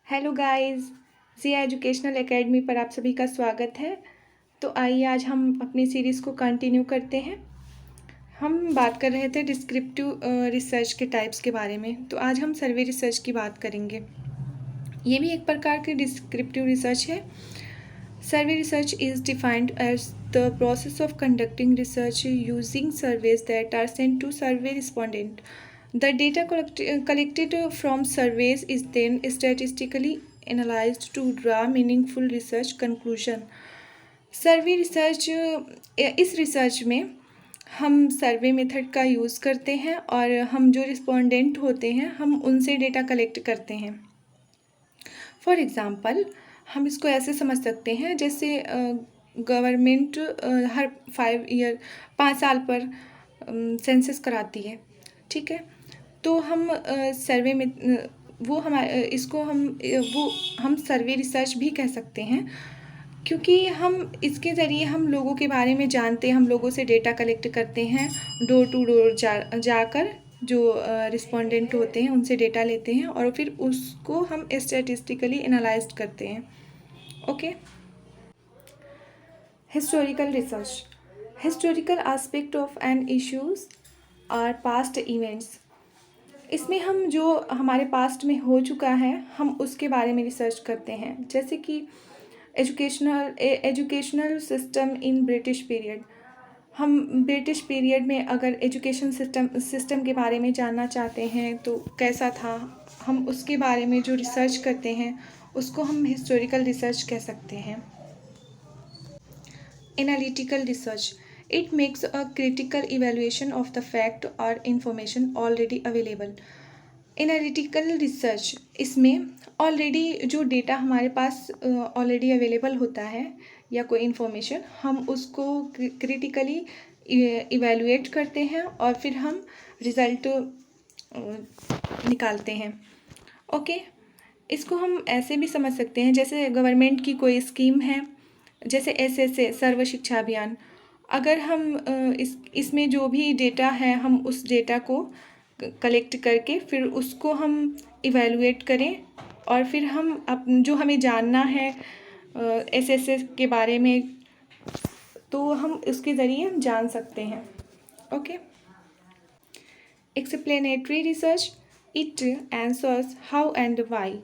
Hello guys, Zia educational academy पर आप सभी का स्वागत है। तो आइए आज हम अपनी सीरीज़ को कंटिन्यू करते हैं। हम बात कर रहे थे डिस्क्रिप्टिव रिसर्च के टाइप्स के बारे में, तो आज हम सर्वे रिसर्च की बात करेंगे। ये भी एक प्रकार की डिस्क्रिप्टिव रिसर्च है। Survey research is defined as the process of conducting research using surveys that are sent to survey respondent. The data collected from surveys is then statistically analyzed to draw meaningful research conclusion. Survey research, इस research में हम survey method का use करते हैं और हम जो respondent होते हैं हम उनसे डेटा कलेक्ट करते हैं। फॉर एग्ज़ाम्पल हम इसको ऐसे समझ सकते हैं जैसे गवर्नमेंट हर 5 साल पर सेंसस कराती है, ठीक है। तो हम सर्वे में वो हमारे इसको हम सर्वे रिसर्च भी कह सकते हैं, क्योंकि हम इसके ज़रिए हम लोगों के बारे में जानते हैं, हम लोगों से डेटा कलेक्ट करते हैं, डोर टू डोर जाकर जो रिस्पोंडेंट होते हैं उनसे डेटा लेते हैं और फिर उसको हम स्टैटिस्टिकली एनालाइज करते हैं। Okay. Historical research, historical aspect of an issues are past events. इसमें हम जो हमारे पास्ट में हो चुका है हम उसके बारे में रिसर्च करते हैं, जैसे कि educational system in British period. हम ब्रिटिश पीरियड में अगर एजुकेशन सिस्टम के बारे में जानना चाहते हैं तो कैसा था, हम उसके बारे में जो रिसर्च करते हैं उसको हम हिस्टोरिकल रिसर्च कह सकते हैं। Analytical research, it makes a critical evaluation of the fact और information already available. Analytical research, इसमें ऑलरेडी जो डेटा हमारे पास ऑलरेडी अवेलेबल होता है या कोई इन्फॉर्मेशन, हम उसको क्रिटिकली इवेलुएट करते हैं और फिर हम रिज़ल्ट निकालते हैं। ओके। इसको हम ऐसे भी समझ सकते हैं जैसे गवर्नमेंट की कोई स्कीम है, जैसे SSA सर्व शिक्षा अभियान। अगर हम इसमें जो भी डेटा है हम उस डेटा को कलेक्ट करके फिर उसको हम इवेलुएट करें और फिर हम जो हमें जानना है SSA के बारे में तो हम उसके ज़रिए जान सकते हैं। Okay. Explanatory research, it answers how and why.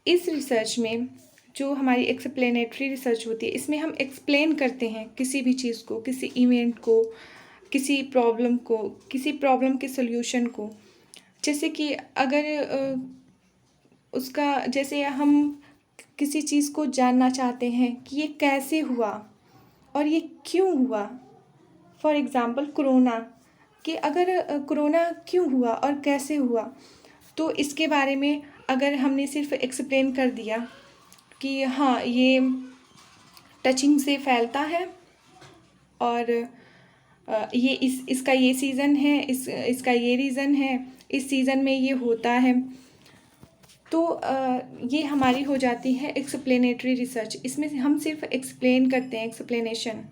इस रिसर्च में जो हमारी एक्सप्लेनेटरी रिसर्च होती है इसमें हम एक्सप्लेन करते हैं किसी भी चीज़ को, किसी इवेंट को, किसी प्रॉब्लम के सॉल्यूशन को। जैसे कि अगर उसका जैसे हम किसी चीज़ को जानना चाहते हैं कि ये कैसे हुआ और ये क्यों हुआ। फॉर एग्ज़ाम्पल कोरोना, कि अगर कोरोना क्यों हुआ और कैसे हुआ, तो इसके बारे में अगर हमने सिर्फ एक्सप्लेन कर दिया कि हाँ ये टचिंग से फैलता है और ये इसका ये सीज़न है, इसका ये रीज़न है, इस सीज़न में ये होता है, तो ये हमारी हो जाती है एक्सप्लेनेटरी रिसर्च। इसमें हम सिर्फ एक्सप्लेन करते हैं, explanation.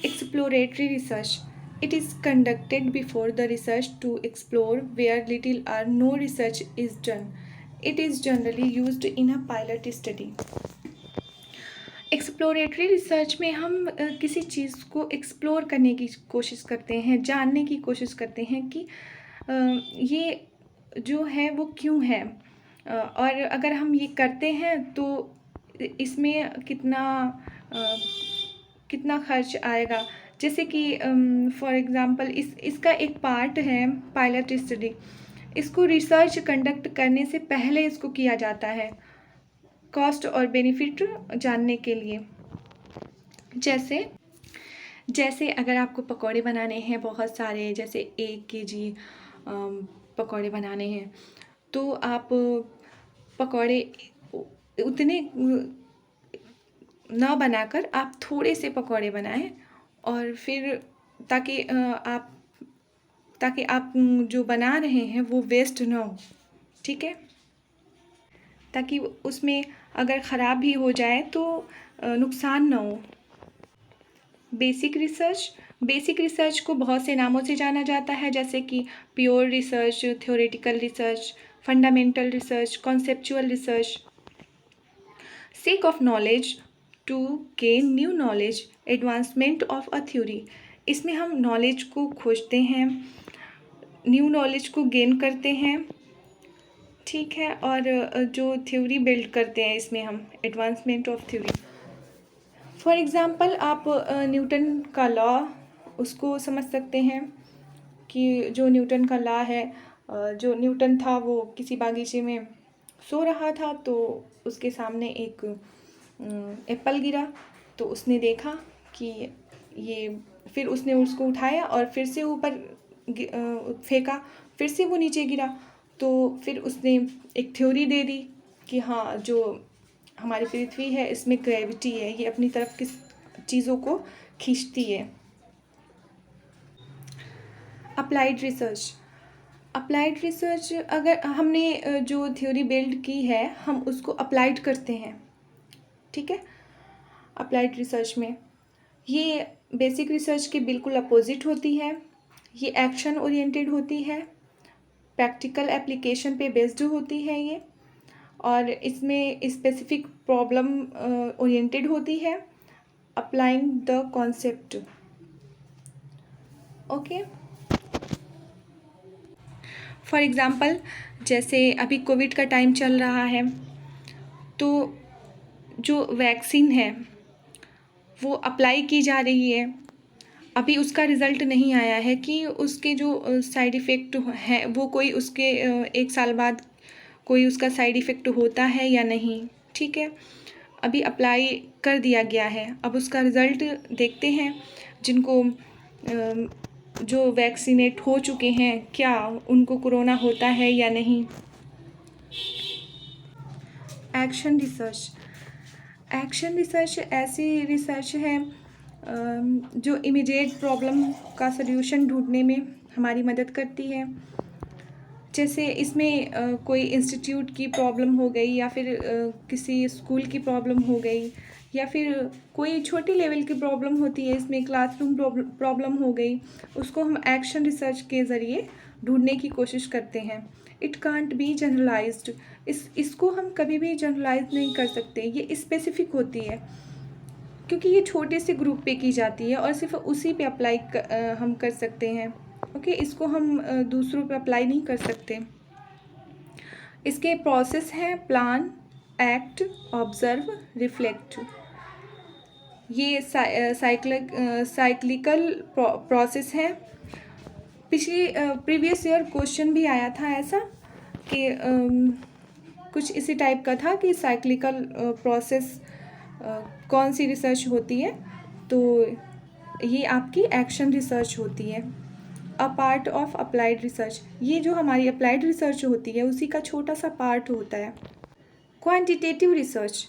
Exploratory research, it is conducted before the research to explore where little or no research is done. It is generally used in a pilot study. Exploratory research में हम किसी चीज़ को explore करने की कोशिश करते हैं, जानने की कोशिश करते हैं कि ये जो है वो क्यों है, और अगर हम ये करते हैं तो इसमें कितना खर्च आएगा। जैसे कि फॉर एग्ज़ाम्पल इसका एक पार्ट है पायलट स्टडी। इसको रिसर्च कंडक्ट करने से पहले इसको किया जाता है कॉस्ट और बेनिफिट जानने के लिए। जैसे अगर आपको पकौड़े बनाने हैं बहुत सारे, जैसे 1 kg पकौड़े बनाने हैं, तो आप पकौड़े उतने ना बनाकर आप थोड़े से पकौड़े बनाएं और फिर ताकि आप जो बना रहे हैं वो वेस्ट ना हो, ठीक है, ताकि उसमें अगर ख़राब भी हो जाए तो नुकसान ना हो। बेसिक रिसर्च को बहुत से नामों से जाना जाता है, जैसे कि pure research, theoretical research, fundamental research, conceptual research, sake of knowledge, to gain new knowledge, advancement of a theory. इसमें हम नॉलेज को खोजते हैं, न्यू नॉलेज को गेन करते हैं, ठीक है, और जो थ्योरी बिल्ड करते हैं इसमें हम advancement of theory. For example आप न्यूटन का लॉ उसको समझ सकते हैं कि जो न्यूटन का लॉ है, जो न्यूटन था वो किसी बागीचे में सो रहा था, तो उसके सामने एक एप्पल गिरा, तो उसने देखा कि ये, फिर उसने उसको उठाया और फिर से ऊपर फेंका, फिर से वो नीचे गिरा, तो फिर उसने एक थ्योरी दे दी कि हाँ, जो हमारी पृथ्वी है इसमें ग्रेविटी है, ये अपनी तरफ किस चीज़ों को खींचती है। अप्लाइड रिसर्च, अप्लाइड रिसर्च, अगर हमने जो थ्योरी बिल्ड की है हम उसको अप्लाइड करते हैं, ठीक है। अप्लाइड रिसर्च में ये बेसिक रिसर्च के बिल्कुल अपोजिट होती है, ये एक्शन ओरिएंटेड होती है, प्रैक्टिकल एप्लीकेशन पे बेस्ड होती है ये, और इसमें स्पेसिफिक प्रॉब्लम ओरिएंटेड होती है, applying the concept. Okay, for example जैसे अभी कोविड का टाइम चल रहा है, तो जो वैक्सीन है वो अप्लाई की जा रही है, अभी उसका रिज़ल्ट नहीं आया है कि उसके जो साइड इफ़ेक्ट हैं वो कोई उसके 1 साल बाद कोई उसका साइड इफ़ेक्ट होता है या नहीं, ठीक है। अभी अप्लाई कर दिया गया है, अब उसका रिज़ल्ट देखते हैं। जिनको जो वैक्सीनेट हो चुके हैं क्या उनको कोरोना होता है या नहीं। एक्शन रिसर्च, एक्शन रिसर्च ऐसी रिसर्च है जो इमीडिएट प्रॉब्लम का सल्यूशन ढूंढने में हमारी मदद करती है। जैसे इसमें कोई इंस्टीट्यूट की प्रॉब्लम हो गई, या फिर किसी स्कूल की प्रॉब्लम हो गई, या फिर कोई छोटी लेवल की प्रॉब्लम होती है, इसमें क्लासरूम प्रॉब्लम हो गई, उसको हम एक्शन रिसर्च के ज़रिए ढूंढने की कोशिश करते हैं। इट कांट बी जनरलाइज्ड, इसको हम कभी भी जनरलाइज नहीं कर सकते, ये स्पेसिफिक होती है क्योंकि ये छोटे से ग्रुप पे की जाती है और सिर्फ उसी पे अप्लाई हम कर सकते हैं। ओके, इसको हम दूसरों पे अप्लाई नहीं कर सकते। इसके प्रोसेस हैं प्लान, एक्ट, ऑब्जर्व, रिफ्लेक्ट। ये साइक्लिकल प्रोसेस है। पिछली प्रीवियस ईयर क्वेश्चन भी आया था ऐसा कि कुछ इसी टाइप का था कि साइक्लिकल प्रोसेस कौन सी रिसर्च होती है, तो ये आपकी एक्शन रिसर्च होती है। A part of applied research, ये जो हमारी अप्लाइड रिसर्च होती है उसी का छोटा सा पार्ट होता है। Quantitative research,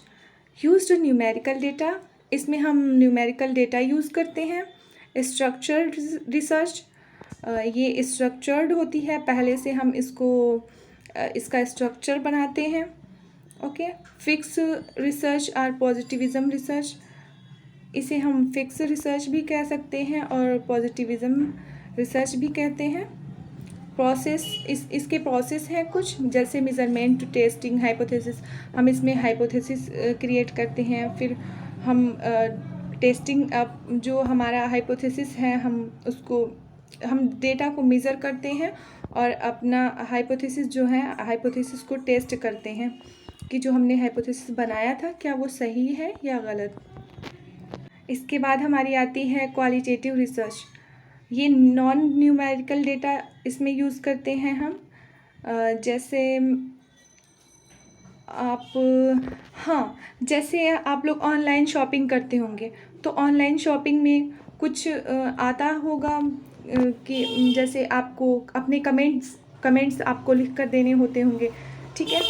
used numerical data, इसमें हम न्यूमेरिकल डेटा यूज़ करते हैं। स्ट्रक्चर्ड रिसर्च, ये स्ट्रक्चर्ड होती है, पहले से हम इसका स्ट्रक्चर बनाते हैं। ओके, फिक्स रिसर्च और पॉजिटिविज़म रिसर्च, इसे हम फिक्स रिसर्च भी कह सकते हैं और पॉजिटिविज़म रिसर्च भी कहते हैं। प्रोसेस, इसके प्रोसेस हैं कुछ, जैसे मेज़रमेंट, टेस्टिंग, हाइपोथेसिस। हम इसमें हाइपोथेसिस क्रिएट करते हैं, फिर हम टेस्टिंग, जो हमारा हाइपोथेसिस है हम डेटा को मेज़र करते हैं और अपना हाइपोथेसिस जो है हाइपोथेसिस को टेस्ट करते हैं कि जो हमने हाइपोथेसिस बनाया था क्या वो सही है या गलत। इसके बाद हमारी आती है क्वालिटेटिव रिसर्च, ये नॉन न्यूमेरिकल डेटा इसमें यूज़ करते हैं हम। जैसे हाँ, जैसे आप लोग ऑनलाइन शॉपिंग करते होंगे, तो ऑनलाइन शॉपिंग में कुछ आता होगा कि जैसे आपको अपने कमेंट्स आपको लिख कर देने होते होंगे, ठीक है,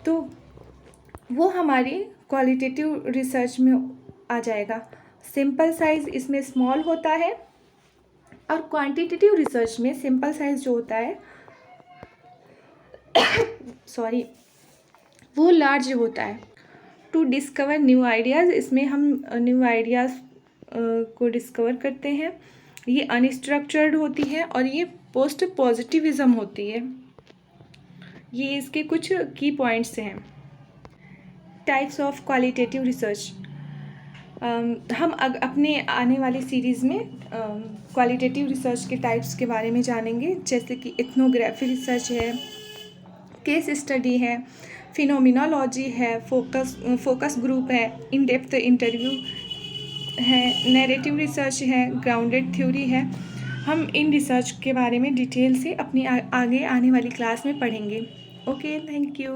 तो वो हमारी क्वालिटेटिव रिसर्च में आ जाएगा। सिंपल साइज़ इसमें स्मॉल होता है और क्वांटिटेटिव रिसर्च में सिंपल साइज़ जो होता है सॉरी वो लार्ज होता है। टू डिस्कवर न्यू आइडियाज़, इसमें हम न्यू आइडियाज़ को डिस्कवर करते हैं। ये अनस्ट्रक्चर्ड होती है और ये पोस्ट पॉजिटिविज़म होती है। ये इसके कुछ की पॉइंट्स हैं। Types of qualitative research. हम अपने आने वाली सीरीज़ में क्वालिटेटिव रिसर्च के टाइप्स के बारे में जानेंगे, जैसे कि इथनोग्राफी रिसर्च है, केस स्टडी है, फिनोमिनोलॉजी है, फोकस ग्रुप है, इन डेप्थ इंटरव्यू है, नैरेटिव रिसर्च है, ग्राउंडेड थ्योरी है। हम इन रिसर्च के बारे में डिटेल से अपनी आगे आने वाली क्लास में पढ़ेंगे। Okay, thank you.